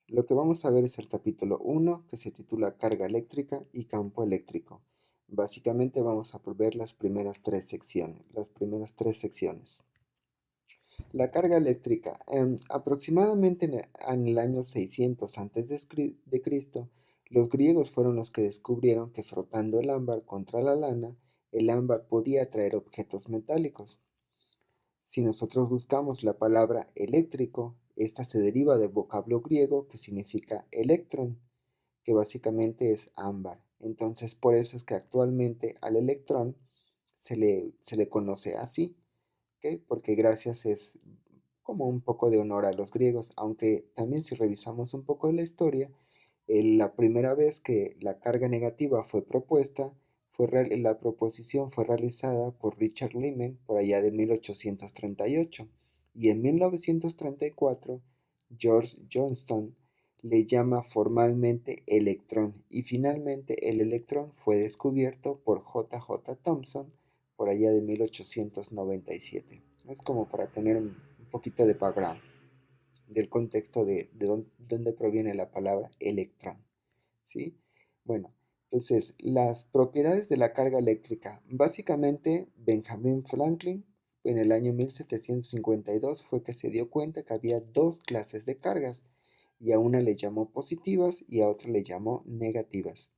Lo que vamos a ver es el capítulo 1, que se titula Carga eléctrica y campo eléctrico. Básicamente vamos a ver las primeras tres secciones. La carga eléctrica. Aproximadamente en el año 600 a. Cristo, los griegos fueron los que descubrieron que frotando el ámbar contra la lana, el ámbar podía atraer objetos metálicos. Si nosotros buscamos la palabra eléctrico, esta se deriva del vocablo griego que significa electrón, que básicamente es ámbar. Entonces, por eso es que actualmente al electrón se le conoce así, ¿ok? Porque gracias es como un poco de honor a los griegos, aunque también si revisamos un poco la historia, la primera vez que la carga negativa fue propuesta, la proposición fue realizada por Richard Lyman por allá de 1838 y en 1934 George Johnston le llama formalmente electrón y finalmente el electrón fue descubierto por J. J. Thomson por allá de 1897. Es como para tener un poquito de background del contexto de dónde proviene la palabra electrón, ¿sí? Bueno, entonces, las propiedades de la carga eléctrica. Básicamente, Benjamin Franklin en el año 1752 fue que se dio cuenta que había dos clases de cargas y a una le llamó positivas y a otra le llamó negativas.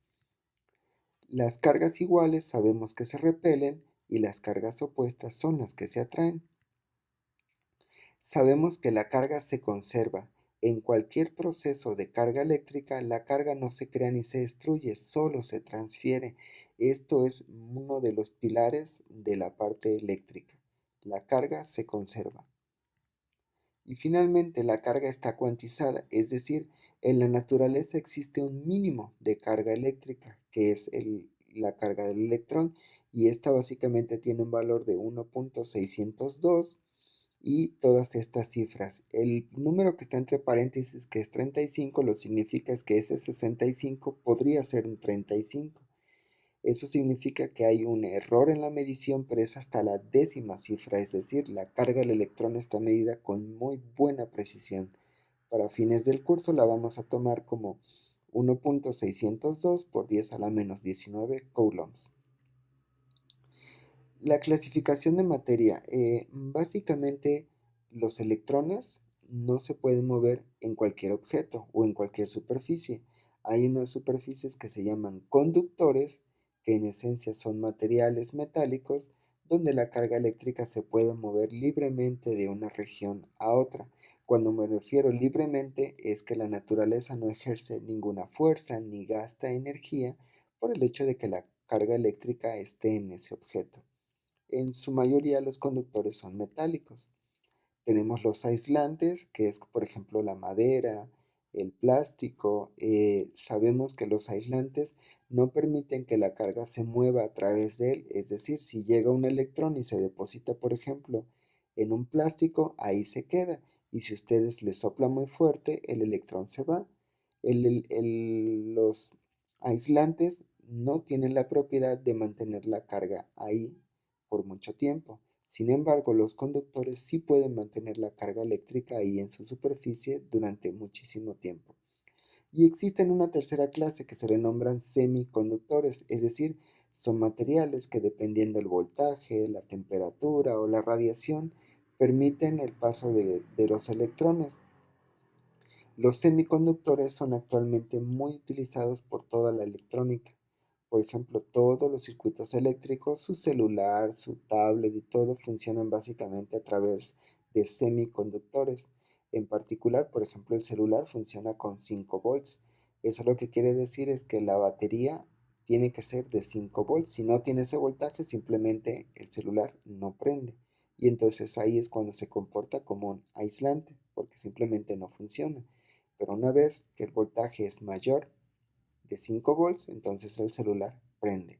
Las cargas iguales sabemos que se repelen y las cargas opuestas son las que se atraen. Sabemos que la carga se conserva. En cualquier proceso de carga eléctrica, la carga no se crea ni se destruye, solo se transfiere. Esto es uno de los pilares de la parte eléctrica. La carga se conserva. Y finalmente, la carga está cuantizada, es decir, en la naturaleza existe un mínimo de carga eléctrica, que es la carga del electrón, y esta básicamente tiene un valor de 1.602 y todas estas cifras. El número que está entre paréntesis, que es 35, lo significa es que ese 65 podría ser un 35. Eso significa que hay un error en la medición, pero es hasta la décima cifra, es decir, la carga del electrón está medida con muy buena precisión. Para fines del curso la vamos a tomar como 1.602 por 10 a la menos 19 coulombs. La clasificación de materia. Básicamente los electrones no se pueden mover en cualquier objeto o en cualquier superficie. Hay unas superficies que se llaman conductores, que en esencia son materiales metálicos, donde la carga eléctrica se puede mover libremente de una región a otra. Cuando me refiero libremente es que la naturaleza no ejerce ninguna fuerza ni gasta energía por el hecho de que la carga eléctrica esté en ese objeto. En su mayoría los conductores son metálicos. Tenemos los aislantes, que es por ejemplo la madera, el plástico. Sabemos que los aislantes no permiten que la carga se mueva a través de él. Es decir, si llega un electrón y se deposita, por ejemplo, en un plástico, ahí se queda. Y si ustedes le soplan muy fuerte, el electrón se va. Los aislantes no tienen la propiedad de mantener la carga ahí por mucho tiempo. Sin embargo, los conductores sí pueden mantener la carga eléctrica ahí en su superficie durante muchísimo tiempo. Y existen una tercera clase que se le nombran semiconductores, es decir, son materiales que dependiendo del voltaje, la temperatura o la radiación, permiten el paso de los electrones. Los semiconductores son actualmente muy utilizados por toda la electrónica. Por ejemplo, todos los circuitos eléctricos, su celular, su tablet y todo funcionan básicamente a través de semiconductores. En particular, por ejemplo, el celular funciona con 5 volts. Eso lo que quiere decir es que la batería tiene que ser de 5 volts. Si no tiene ese voltaje, simplemente el celular no prende. Y entonces ahí es cuando se comporta como un aislante, porque simplemente no funciona. Pero una vez que el voltaje es mayor de 5 volts, entonces el celular prende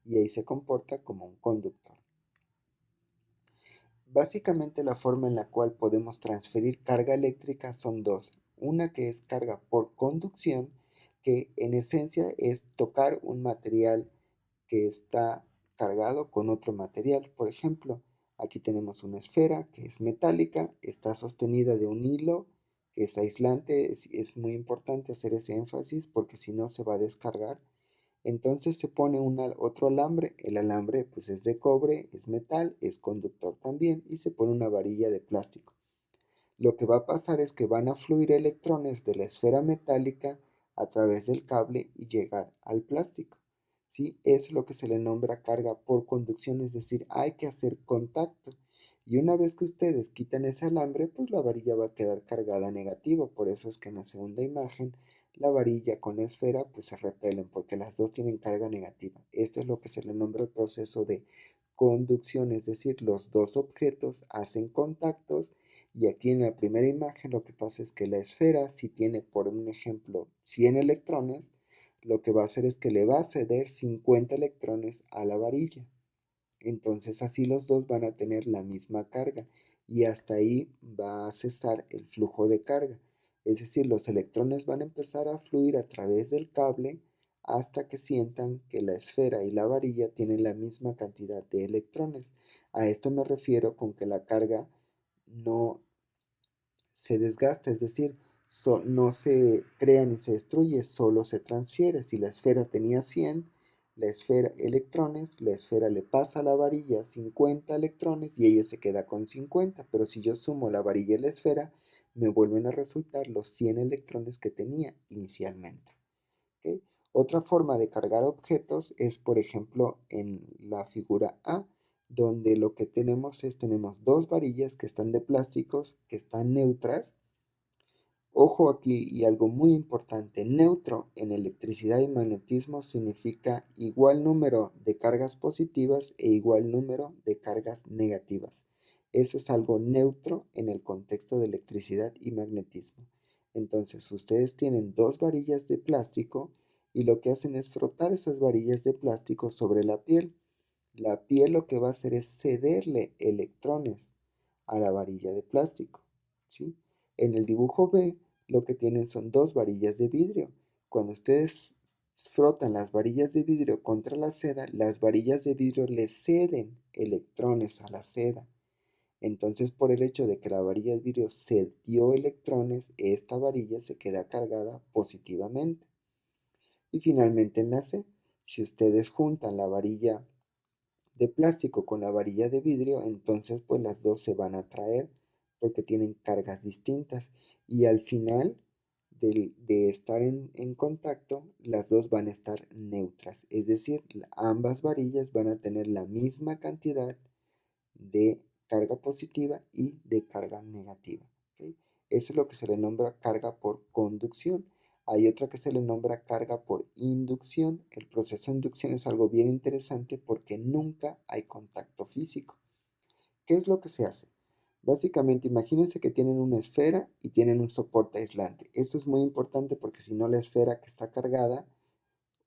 y ahí se comporta como un conductor. Básicamente la forma en la cual podemos transferir carga eléctrica son dos. Una que es carga por conducción, que en esencia es tocar un material que está cargado con otro material. Por ejemplo, aquí tenemos una esfera que es metálica, está sostenida de un hilo Es aislante, es muy importante hacer ese énfasis porque si no se va a descargar. Entonces se pone otro alambre, el alambre pues es de cobre, es metal, es conductor también y se pone una varilla de plástico. Lo que va a pasar es que van a fluir electrones de la esfera metálica a través del cable y llegar al plástico. ¿Sí? Es lo que se le nombra carga por conducción, es decir, hay que hacer contacto. Y una vez que ustedes quitan ese alambre, pues la varilla va a quedar cargada negativa. Por eso es que en la segunda imagen la varilla con la esfera pues se repelen porque las dos tienen carga negativa. Esto es lo que se le nombra el proceso de conducción, es decir, los dos objetos hacen contactos y aquí en la primera imagen lo que pasa es que la esfera, si tiene por un ejemplo 100 electrones, lo que va a hacer es que le va a ceder 50 electrones a la varilla. Entonces así los dos van a tener la misma carga y hasta ahí va a cesar el flujo de carga. Es decir, los electrones van a empezar a fluir a través del cable hasta que sientan que la esfera y la varilla tienen la misma cantidad de electrones. A esto me refiero con que la carga no se desgasta, es decir, no se crea ni se destruye, solo se transfiere. Si la esfera tenía 100 la esfera electrones, la esfera le pasa a la varilla 50 electrones y ella se queda con 50, pero si yo sumo la varilla y la esfera, me vuelven a resultar los 100 electrones que tenía inicialmente. ¿Ok? Otra forma de cargar objetos es, por ejemplo, en la figura A, donde lo que tenemos dos varillas que están de plásticos, que están neutras. Ojo aquí y algo muy importante, neutro en electricidad y magnetismo significa igual número de cargas positivas e igual número de cargas negativas. Eso es algo neutro en el contexto de electricidad y magnetismo. Entonces, ustedes tienen dos varillas de plástico y lo que hacen es frotar esas varillas de plástico sobre la piel. La piel lo que va a hacer es cederle electrones a la varilla de plástico, ¿sí? En el dibujo B lo que tienen son dos varillas de vidrio. Cuando ustedes frotan las varillas de vidrio contra la seda, las varillas de vidrio le ceden electrones a la seda. Entonces, por el hecho de que la varilla de vidrio cedió electrones, esta varilla se queda cargada positivamente. Y finalmente en la C, si ustedes juntan la varilla de plástico con la varilla de vidrio, entonces pues las dos se van a atraer porque tienen cargas distintas y al final de estar en contacto, las dos van a estar neutras, es decir, ambas varillas van a tener la misma cantidad de carga positiva y de carga negativa. ¿Ok? Eso es lo que se le nombra carga por conducción. Hay otra que se le nombra carga por inducción. El proceso de inducción es algo bien interesante porque nunca hay contacto físico. ¿Qué es lo que se hace? Básicamente, imagínense que tienen una esfera y tienen un soporte aislante. Esto es muy importante porque si no la esfera que está cargada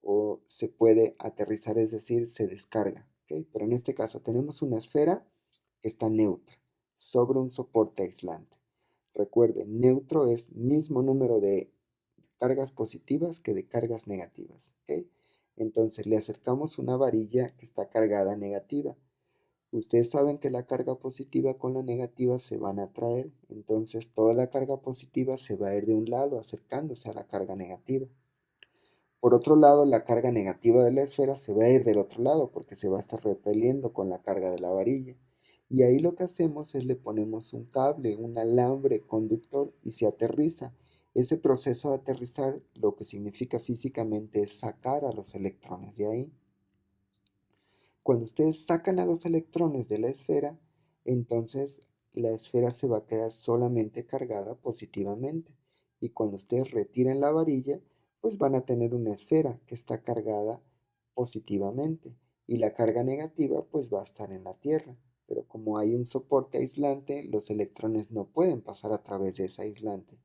o se puede aterrizar, es decir, se descarga. ¿Ok? Pero en este caso tenemos una esfera que está neutra sobre un soporte aislante. Recuerden, neutro es mismo número de cargas positivas que de cargas negativas. ¿Ok? Entonces le acercamos una varilla que está cargada negativa. Ustedes saben que la carga positiva con la negativa se van a atraer, entonces toda la carga positiva se va a ir de un lado acercándose a la carga negativa. Por otro lado, la carga negativa de la esfera se va a ir del otro lado porque se va a estar repeliendo con la carga de la varilla. Y ahí lo que hacemos es le ponemos un cable, un alambre conductor y se aterriza. Ese proceso de aterrizar lo que significa físicamente es sacar a los electrones de ahí. Cuando ustedes sacan a los electrones de la esfera, entonces la esfera se va a quedar solamente cargada positivamente. Y cuando ustedes retiren la varilla, pues van a tener una esfera que está cargada positivamente. Y la carga negativa pues va a estar en la Tierra. Pero como hay un soporte aislante, los electrones no pueden pasar a través de ese aislante.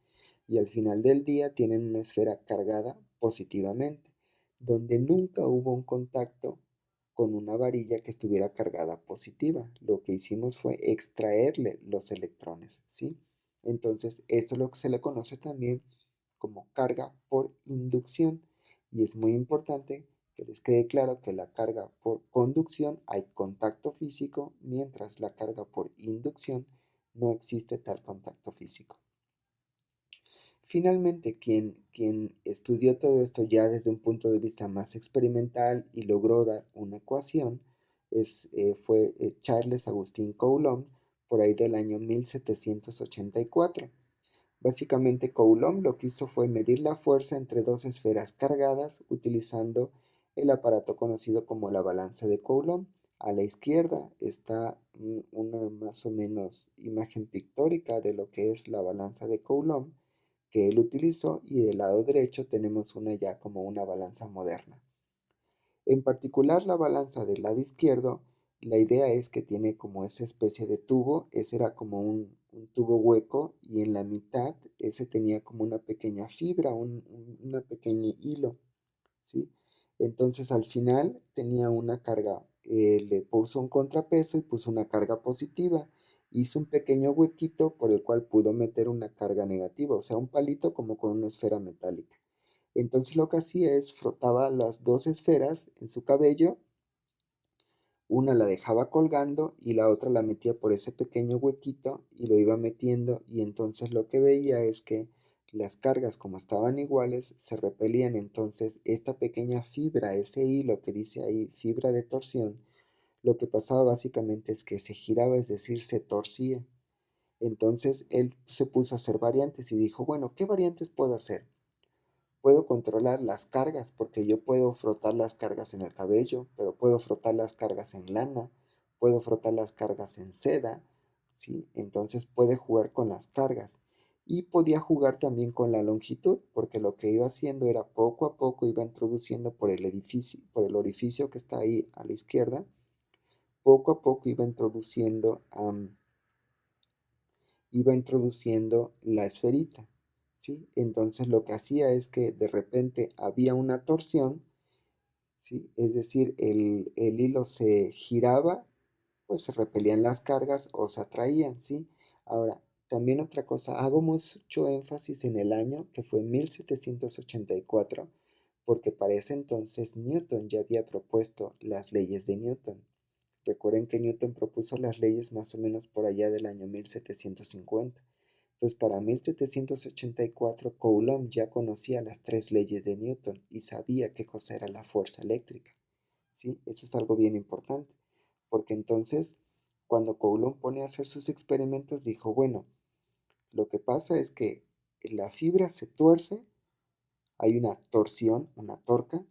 Y al final del día tienen una esfera cargada positivamente, donde nunca hubo un contacto con una varilla que estuviera cargada positiva. Lo que hicimos fue extraerle los electrones, ¿sí? Entonces, esto es lo que se le conoce también como carga por inducción. Y es muy importante que les quede claro que la carga por conducción hay contacto físico, mientras la carga por inducción no existe tal contacto físico. Finalmente, quien estudió todo esto ya desde un punto de vista más experimental y logró dar una ecuación fue Charles Agustín Coulomb, por ahí del año 1784. Básicamente, Coulomb lo que hizo fue medir la fuerza entre dos esferas cargadas utilizando el aparato conocido como la balanza de Coulomb. A la izquierda está una más o menos imagen pictórica de lo que es la balanza de Coulomb que él utilizó, y del lado derecho tenemos una ya como una balanza moderna. En particular, la balanza del lado izquierdo, la idea es que tiene como esa especie de tubo. Ese era como un tubo hueco, y en la mitad ese tenía como una pequeña fibra, una pequeño hilo, ¿sí? Entonces al final tenía una carga, le puso un contrapeso y puso una carga positiva. Hizo un pequeño huequito por el cual pudo meter una carga negativa, o sea, un palito como con una esfera metálica. Entonces lo que hacía es frotaba las dos esferas en su cabello, una la dejaba colgando y la otra la metía por ese pequeño huequito y lo iba metiendo, y entonces lo que veía es que las cargas, como estaban iguales, se repelían. Entonces esta pequeña fibra, ese hilo que dice ahí, fibra de torsión, lo que pasaba básicamente es que se giraba, es decir, se torcía. Entonces él se puso a hacer variantes y dijo, bueno, ¿qué variantes puedo hacer? Puedo controlar las cargas, porque yo puedo frotar las cargas en el cabello, pero puedo frotar las cargas en lana, puedo frotar las cargas en seda, ¿sí? Entonces puede jugar con las cargas. Y podía jugar también con la longitud, porque lo que iba haciendo era poco a poco iba introduciendo por el orificio que está ahí a la izquierda, poco a poco iba introduciendo la esferita, ¿sí? Entonces lo que hacía es que de repente había una torsión, ¿sí? Es decir, el hilo se giraba, pues se repelían las cargas o se atraían, ¿sí? Ahora, también otra cosa, hago mucho énfasis en el año que fue 1784, porque para ese entonces Newton ya había propuesto las leyes de Newton. Recuerden que Newton propuso las leyes más o menos por allá del año 1750. Entonces, para 1784, Coulomb ya conocía las tres leyes de Newton y sabía qué cosa era la fuerza eléctrica, ¿sí? Eso es algo bien importante, porque entonces, cuando Coulomb pone a hacer sus experimentos, dijo, bueno, lo que pasa es que la fibra se tuerce, hay una torsión, una torca,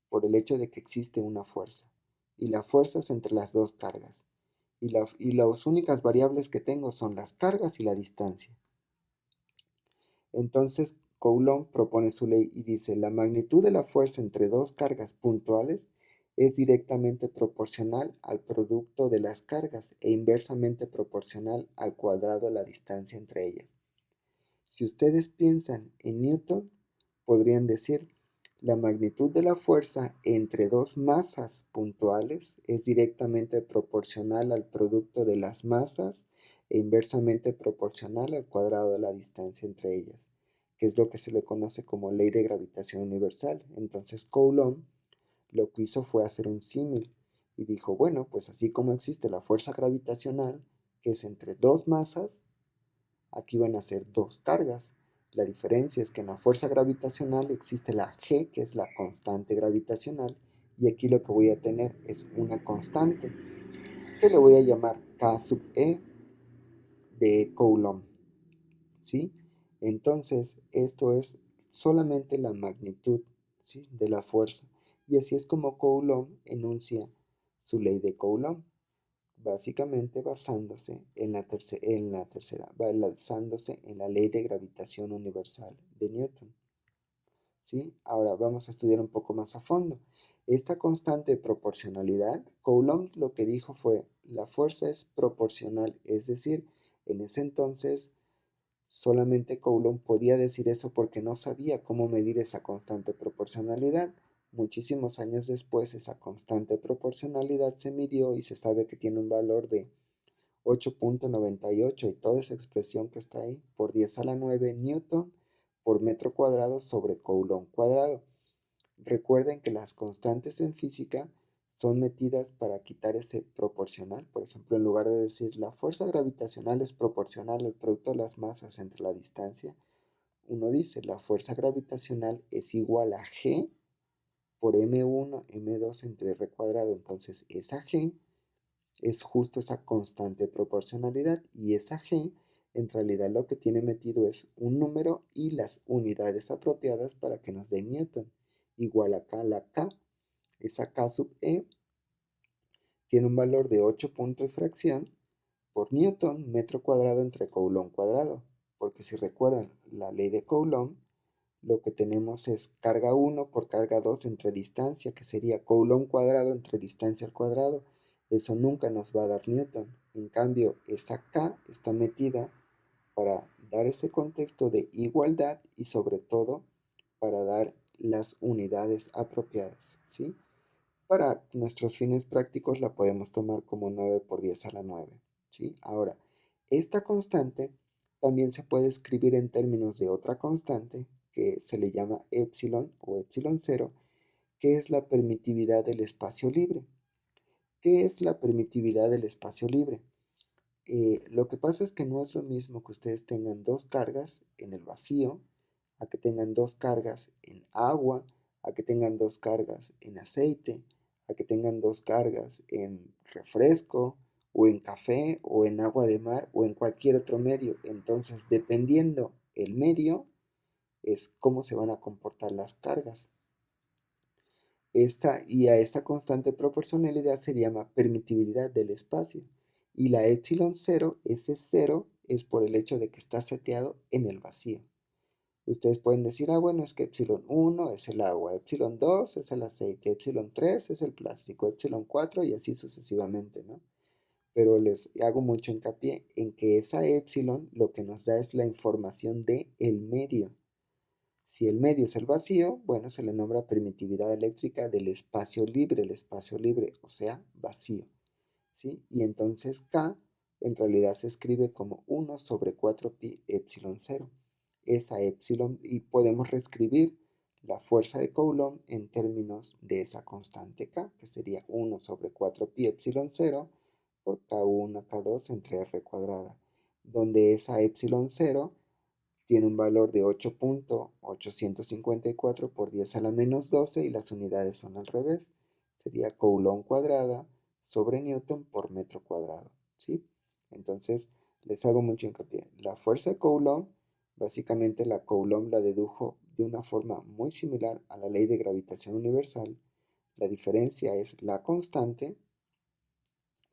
por el hecho de que existe una fuerza, y la fuerza es entre las dos cargas, y las únicas variables que tengo son las cargas y la distancia. Entonces Coulomb propone su ley y dice, la magnitud de la fuerza entre dos cargas puntuales es directamente proporcional al producto de las cargas e inversamente proporcional al cuadrado de la distancia entre ellas. Si ustedes piensan en Newton, podrían decir, la magnitud de la fuerza entre dos masas puntuales es directamente proporcional al producto de las masas e inversamente proporcional al cuadrado de la distancia entre ellas, que es lo que se le conoce como ley de gravitación universal. Entonces Coulomb lo que hizo fue hacer un símil y dijo, bueno, pues así como existe la fuerza gravitacional, que es entre dos masas, aquí van a ser dos cargas. La diferencia es que en la fuerza gravitacional existe la G, que es la constante gravitacional, y aquí lo que voy a tener es una constante que le voy a llamar K sub E de Coulomb, ¿sí? Entonces, esto es solamente la magnitud, ¿sí?, de la fuerza. Y así es como Coulomb enuncia su ley de Coulomb, básicamente basándose basándose en la ley de gravitación universal de Newton, ¿sí? Ahora vamos a estudiar un poco más a fondo. Esta constante de proporcionalidad, Coulomb lo que dijo fue, la fuerza es proporcional, es decir, en ese entonces solamente Coulomb podía decir eso porque no sabía cómo medir esa constante proporcionalidad. Muchísimos años después esa constante proporcionalidad se midió y se sabe que tiene un valor de 8.98, y toda esa expresión que está ahí por 10 a la 9 newton por metro cuadrado sobre Coulomb cuadrado. Recuerden que las constantes en física son metidas para quitar ese proporcional. Por ejemplo, en lugar de decir la fuerza gravitacional es proporcional al producto de las masas entre la distancia, uno dice, la fuerza gravitacional es igual a G por M1, M2 entre R cuadrado. Entonces, esa G es justo esa constante de proporcionalidad y esa G en realidad lo que tiene metido es un número y las unidades apropiadas para que nos dé Newton. Igual acá la K, esa K sub E tiene un valor de 8 puntos de fracción por Newton metro cuadrado entre Coulomb cuadrado. Porque si recuerdan la ley de Coulomb, lo que tenemos es carga 1 por carga 2 entre distancia, que sería Coulomb cuadrado entre distancia al cuadrado. Eso nunca nos va a dar Newton. En cambio, esa K está metida para dar ese contexto de igualdad y sobre todo para dar las unidades apropiadas, ¿sí? Para nuestros fines prácticos la podemos tomar como 9 por 10 a la 9, ¿sí? Ahora, esta constante también se puede escribir en términos de otra constante que se le llama epsilon o epsilon cero, que es la permitividad del espacio libre. ¿Qué es la permitividad del espacio libre? Lo que pasa es que no es lo mismo que ustedes tengan dos cargas en el vacío, a que tengan dos cargas en agua, a que tengan dos cargas en aceite, a que tengan dos cargas en refresco, o en café, o en agua de mar, o en cualquier otro medio. Entonces, dependiendo el medio, es cómo se van a comportar las cargas. Y a esta constante proporcionalidad se le llama permitividad del espacio. Y la epsilon cero, ese cero es por el hecho de que está seteado en el vacío. Ustedes pueden decir, bueno, es que epsilon 1 es el agua, epsilon 2 es el aceite, epsilon 3 es el plástico, epsilon 4 y así sucesivamente, ¿no? Pero les hago mucho hincapié en que esa epsilon lo que nos da es la información de el medio. Si el medio es el vacío, bueno, se le nombra permitividad eléctrica del espacio libre, el espacio libre, o sea, vacío, ¿sí? Y entonces K en realidad se escribe como 1 sobre 4 pi epsilon 0. Esa epsilon, y podemos reescribir la fuerza de Coulomb en términos de esa constante K, que sería 1 sobre 4 pi epsilon 0 por K1, K2 entre R cuadrada, donde esa epsilon 0 tiene un valor de 8.854 por 10 a la menos 12 y las unidades son al revés. Sería Coulomb cuadrada sobre Newton por metro cuadrado, ¿sí? Entonces, les hago mucho hincapié. La fuerza de Coulomb, básicamente la Coulomb la dedujo de una forma muy similar a la ley de gravitación universal. La diferencia es la constante,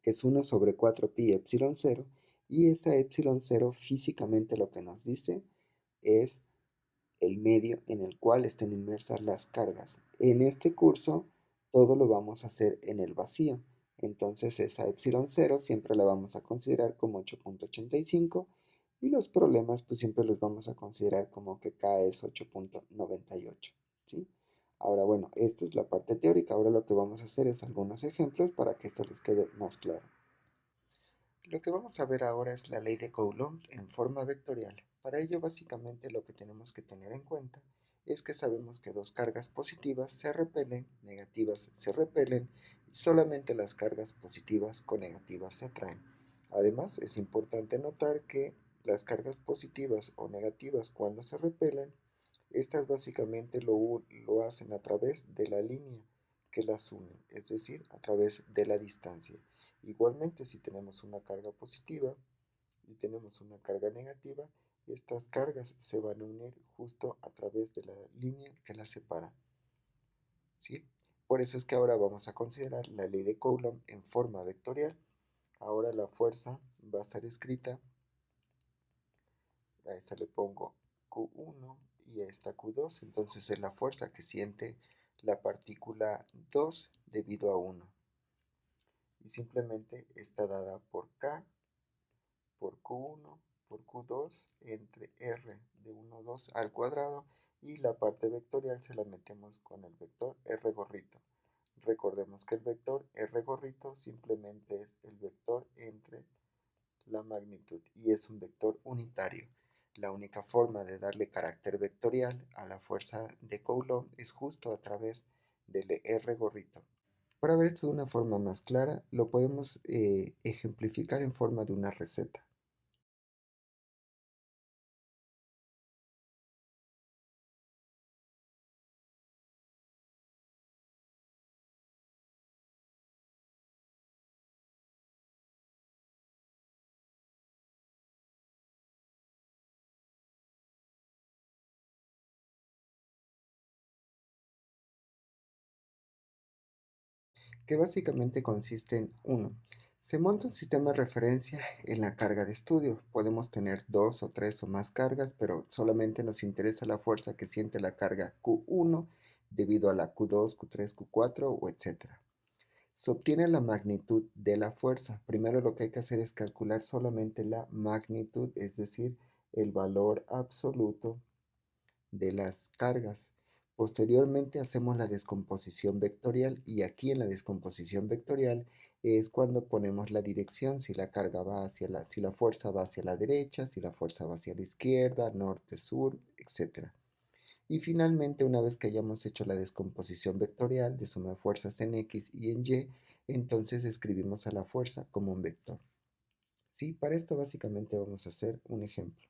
que es 1 sobre 4 pi epsilon 0, y esa epsilon 0 físicamente lo que nos dice es el medio en el cual estén inmersas las cargas. En este curso todo lo vamos a hacer en el vacío. Entonces esa epsilon 0 siempre la vamos a considerar como 8.85 y los problemas pues siempre los vamos a considerar como que K es 8.98, ¿sí? Ahora bueno, esta es la parte teórica. Ahora lo que vamos a hacer es algunos ejemplos para que esto les quede más claro. Lo que vamos a ver ahora es la ley de Coulomb en forma vectorial. Para ello, básicamente lo que tenemos que tener en cuenta es que sabemos que dos cargas positivas se repelen, negativas se repelen, y solamente las cargas positivas con negativas se atraen. Además, es importante notar que las cargas positivas o negativas cuando se repelen, estas básicamente lo hacen a través de la línea que las une, es decir, a través de la distancia. Igualmente, si tenemos una carga positiva y tenemos una carga negativa, estas cargas se van a unir justo a través de la línea que las separa, ¿sí? Por eso es que ahora vamos a considerar la ley de Coulomb en forma vectorial. Ahora la fuerza va a estar escrita, a esta le pongo Q1 y a esta Q2, entonces es la fuerza que siente la partícula 2 debido a 1. Y simplemente está dada por K por Q1 por Q2 entre R de 1, 2 al cuadrado y la parte vectorial se la metemos con el vector R gorrito. Recordemos que el vector R gorrito simplemente es el vector entre la magnitud y es un vector unitario. La única forma de darle carácter vectorial a la fuerza de Coulomb es justo a través del R gorrito. Para ver esto de una forma más clara, lo podemos ejemplificar en forma de una receta. que básicamente consiste en 1. Se monta un sistema de referencia en la carga de estudio. Podemos tener 2 o 3 o más cargas, pero solamente nos interesa la fuerza que siente la carga Q1 debido a la Q2, Q3, Q4 o etcétera. Se obtiene la magnitud de la fuerza. Primero lo que hay que hacer es calcular solamente la magnitud, es decir, el valor absoluto de las cargas. Posteriormente hacemos la descomposición vectorial y aquí en la descomposición vectorial es cuando ponemos la dirección, si la carga va hacia si la fuerza va hacia la derecha, si la fuerza va hacia la izquierda, norte, sur, etc. Y finalmente, una vez que hayamos hecho la descomposición vectorial de suma de fuerzas en X y en Y, entonces escribimos a la fuerza como un vector. Sí, para esto básicamente vamos a hacer un ejemplo.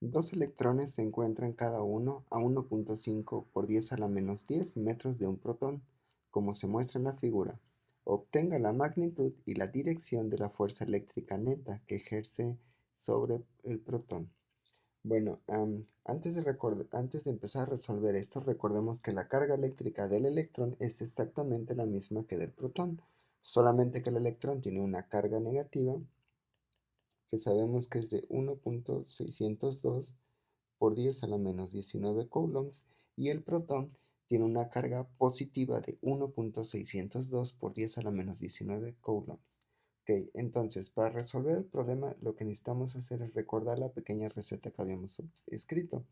Dos electrones se encuentran cada uno a 1.5 por 10 a la menos 10 metros de un protón, como se muestra en la figura. Obtenga la magnitud y la dirección de la fuerza eléctrica neta que ejerce sobre el protón. Bueno, antes de empezar a resolver esto, recordemos que la carga eléctrica del electrón es exactamente la misma que del protón, solamente que el electrón tiene una carga negativa que sabemos que es de 1.602 por 10 a la menos 19 coulombs y el protón tiene una carga positiva de 1.602 por 10 a la menos 19 coulombs. Ok, entonces para resolver el problema lo que necesitamos hacer es recordar la pequeña receta que habíamos escrito,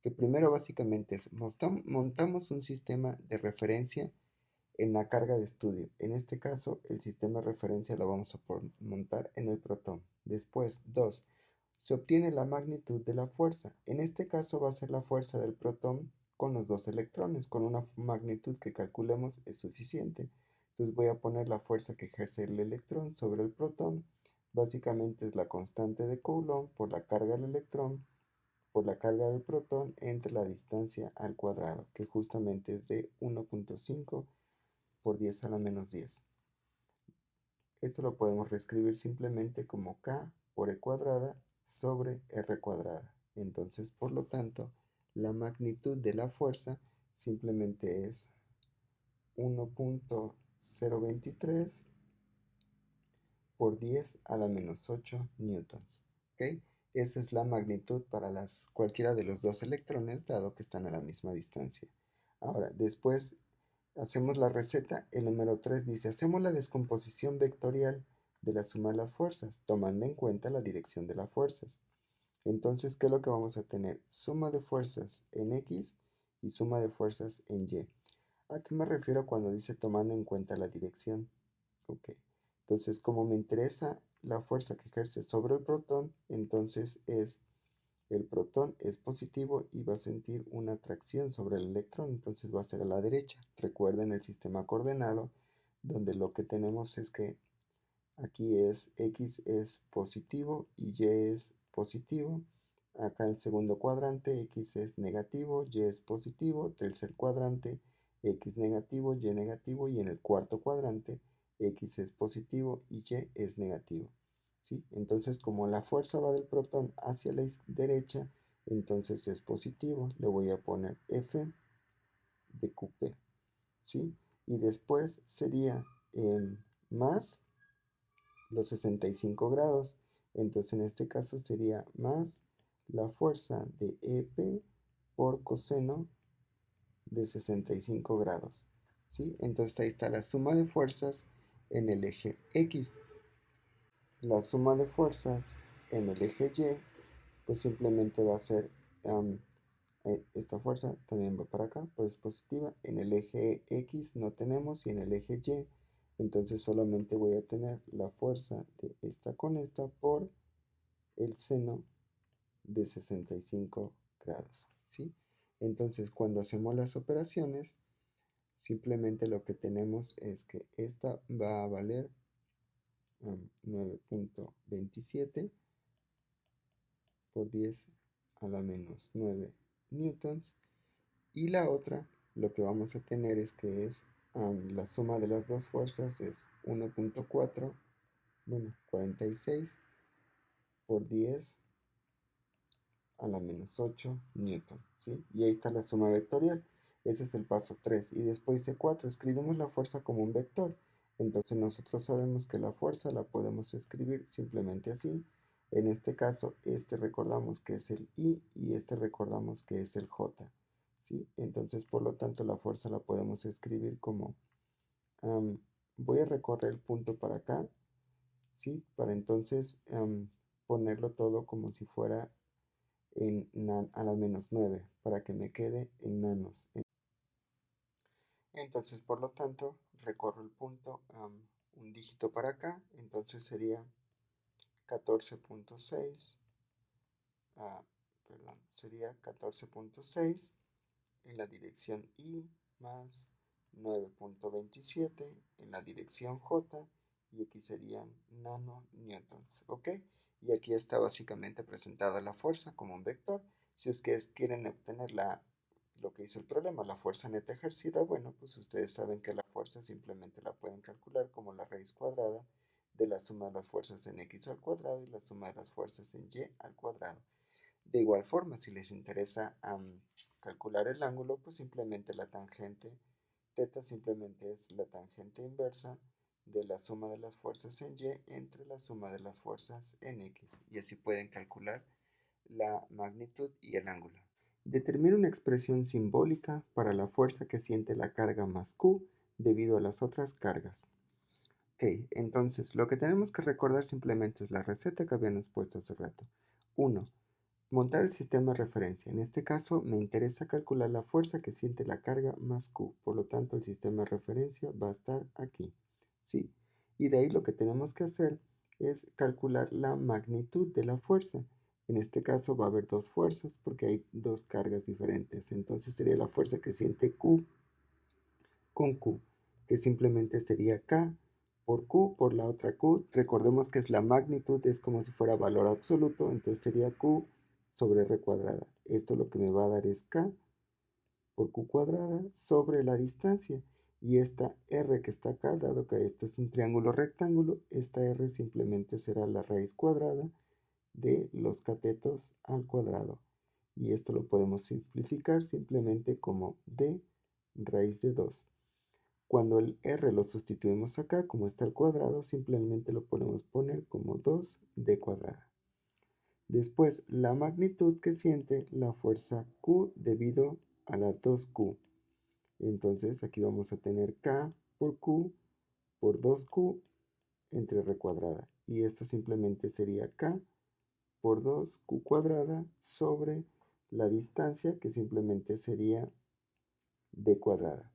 que primero básicamente es montamos un sistema de referencia en la carga de estudio. En este caso, el sistema de referencia lo vamos a montar en el protón. Después, 2. Se obtiene la magnitud de la fuerza. En este caso va a ser la fuerza del protón con los dos electrones. Con una magnitud que calculemos es suficiente. Entonces voy a poner la fuerza que ejerce el electrón sobre el protón. Básicamente es la constante de Coulomb por la carga del electrón por la carga del protón entre la distancia al cuadrado, que justamente es de 1.5 por 10 a la menos 10. Esto lo podemos reescribir simplemente como K por E cuadrada sobre R cuadrada. Entonces, por lo tanto, la magnitud de la fuerza simplemente es 1.023 por 10 a la menos 8 newtons. ¿Ok? Esa es la magnitud para cualquiera de los dos electrones, dado que están a la misma distancia. Ahora, después hacemos la receta. El número 3 dice, hacemos la descomposición vectorial de la suma de las fuerzas, tomando en cuenta la dirección de las fuerzas. Entonces, ¿qué es lo que vamos a tener? Suma de fuerzas en X y suma de fuerzas en Y. ¿A qué me refiero cuando dice tomando en cuenta la dirección? Ok. Entonces, como me interesa la fuerza que ejerce sobre el protón, entonces el protón es positivo y va a sentir una atracción sobre el electrón, entonces va a ser a la derecha. Recuerden el sistema coordenado, donde lo que tenemos es que aquí es X es positivo y Y es positivo. Acá en el segundo cuadrante X es negativo, Y es positivo. Tercer cuadrante X negativo, Y negativo. Y en el cuarto cuadrante X es positivo y Y es negativo. ¿Sí? Entonces como la fuerza va del protón hacia la derecha, entonces es positivo. Le voy a poner F de QP. ¿Sí? Y después sería más los 65 grados. Entonces en este caso sería más la fuerza de EP por coseno de 65 grados. ¿Sí? Entonces ahí está la suma de fuerzas en el eje X. La suma de fuerzas en el eje Y, pues simplemente va a ser esta fuerza también va para acá, pues es positiva. En el eje X no tenemos y en el eje Y, entonces solamente voy a tener la fuerza de esta con esta por el seno de 65 grados, ¿sí? Entonces cuando hacemos las operaciones, simplemente lo que tenemos es que esta va a valer 9.27 por 10 a la menos 9 newtons. Y la otra, lo que vamos a tener es que es la suma de las dos fuerzas es 1.4, bueno, 46 por 10 a la menos 8 newton, ¿sí? Y ahí está la suma vectorial. Ese es el paso 3. Y después de 4 escribimos la fuerza como un vector. Entonces nosotros sabemos que la fuerza la podemos escribir simplemente así. En este caso, este recordamos que es el I y este recordamos que es el J. ¿Sí? Entonces, por lo tanto, la fuerza la podemos escribir como, voy a recorrer el punto para acá, ¿sí? Para entonces ponerlo todo como si fuera a la menos 9 para que me quede en nanos. Entonces, por lo tanto, recorro el punto un dígito para acá, entonces sería 14.6, perdón, sería 14.6 en la dirección I más 9.27 en la dirección J y aquí serían nanonewtons, ¿ok? Y aquí está básicamente presentada la fuerza como un vector. Si ustedes quieren obtener lo que hizo el problema, la fuerza neta ejercida, bueno, pues ustedes saben que la fuerza simplemente la pueden calcular como la raíz cuadrada de la suma de las fuerzas en x al cuadrado y la suma de las fuerzas en y al cuadrado. De igual forma, si les interesa calcular el ángulo, pues simplemente la tangente θ simplemente es la tangente inversa de la suma de las fuerzas en y entre la suma de las fuerzas en x. Y así pueden calcular la magnitud y el ángulo. Determina una expresión simbólica para la fuerza que siente la carga más Q debido a las otras cargas. Ok, entonces lo que tenemos que recordar simplemente es la receta que habíamos puesto hace rato. 1. Montar el sistema de referencia. En este caso me interesa calcular la fuerza que siente la carga más Q. Por lo tanto, el sistema de referencia va a estar aquí. Sí. Y de ahí lo que tenemos que hacer es calcular la magnitud de la fuerza. En este caso va a haber dos fuerzas porque hay dos cargas diferentes. Entonces sería la fuerza que siente Q con Q, que simplemente sería K por Q por la otra Q. Recordemos que es la magnitud, es como si fuera valor absoluto, entonces sería Q sobre R cuadrada. Esto lo que me va a dar es K por Q cuadrada sobre la distancia. Y esta R que está acá, dado que esto es un triángulo rectángulo, esta R simplemente será la raíz cuadrada de los catetos al cuadrado. Y esto lo podemos simplificar simplemente como D raíz de 2. Cuando el R lo sustituimos acá, como está al cuadrado, simplemente lo podemos poner como 2D cuadrada. Después, la magnitud que siente la fuerza Q debido a la 2Q. Entonces, aquí vamos a tener K por Q por 2Q entre R cuadrada. Y esto simplemente sería K por 2Q cuadrada sobre la distancia, que simplemente sería D cuadrada.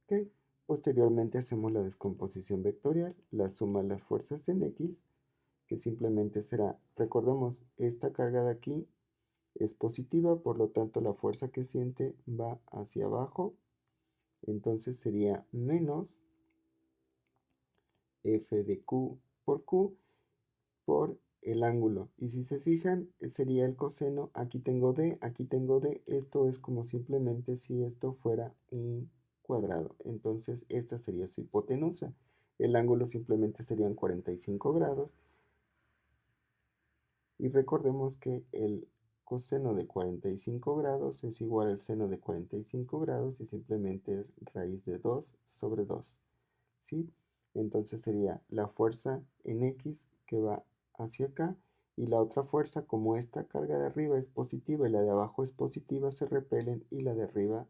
¿Ok? Posteriormente hacemos la descomposición vectorial, la suma de las fuerzas en X, que simplemente será, recordemos, esta carga de aquí es positiva, por lo tanto la fuerza que siente va hacia abajo, entonces sería menos F de Q por el ángulo. Y si se fijan, sería el coseno, aquí tengo D, esto es como simplemente si esto fuera un cuadrado. Entonces esta sería su hipotenusa. El ángulo simplemente serían 45 grados. Y recordemos que el coseno de 45 grados es igual al seno de 45 grados y simplemente es raíz de 2 sobre 2. ¿Sí? Entonces sería la fuerza en X que va hacia acá y la otra fuerza, como esta carga de arriba es positiva y la de abajo es positiva, se repelen y la de arriba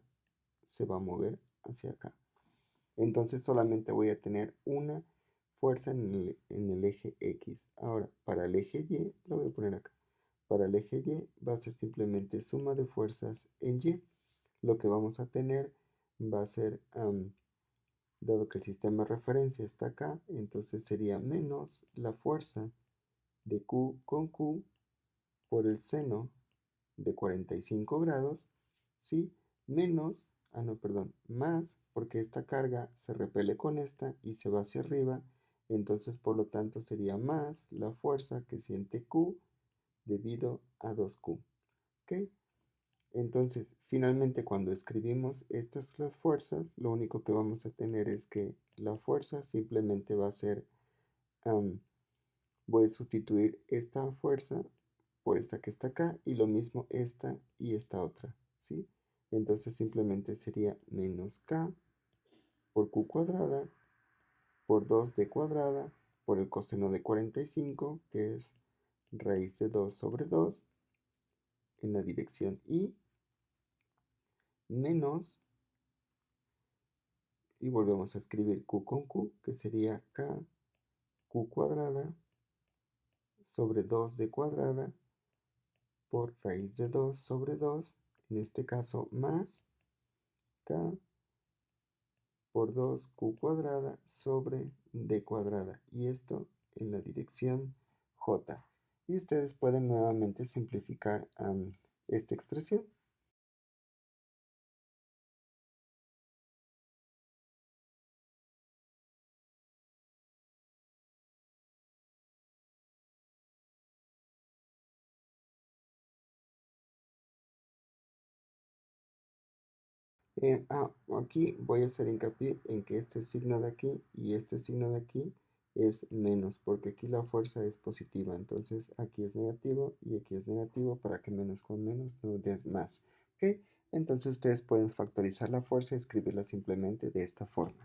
se va a mover hacia acá. Entonces solamente voy a tener una fuerza en el eje X. Ahora, para el eje Y, lo voy a poner acá. Para el eje Y va a ser simplemente suma de fuerzas en Y. Lo que vamos a tener va a ser dado que el sistema de referencia está acá, entonces sería menos la fuerza de Q con Q por el seno de 45 grados, ¿sí? Menos, no, perdón, más, porque esta carga se repele con esta y se va hacia arriba, entonces por lo tanto sería más la fuerza que siente Q debido a 2Q, ¿ok? Entonces, finalmente cuando escribimos estas las fuerzas, lo único que vamos a tener es que la fuerza simplemente va a ser, voy a sustituir esta fuerza por esta que está acá y lo mismo esta y esta otra, ¿sí? Entonces simplemente sería menos k por q cuadrada por 2d cuadrada por el coseno de 45, que es raíz de 2 sobre 2 en la dirección y, menos, y volvemos a escribir q con q, que sería k q cuadrada sobre 2d cuadrada por raíz de 2 sobre 2, en este caso más k por 2q cuadrada sobre d cuadrada, y esto en la dirección j. Y ustedes pueden nuevamente simplificar esta expresión. Aquí voy a hacer hincapié en que este signo de aquí y este signo de aquí es menos, porque aquí la fuerza es positiva, entonces aquí es negativo y aquí es negativo para que menos con menos nos dé más. ¿Ok? Entonces ustedes pueden factorizar la fuerza y escribirla simplemente de esta forma.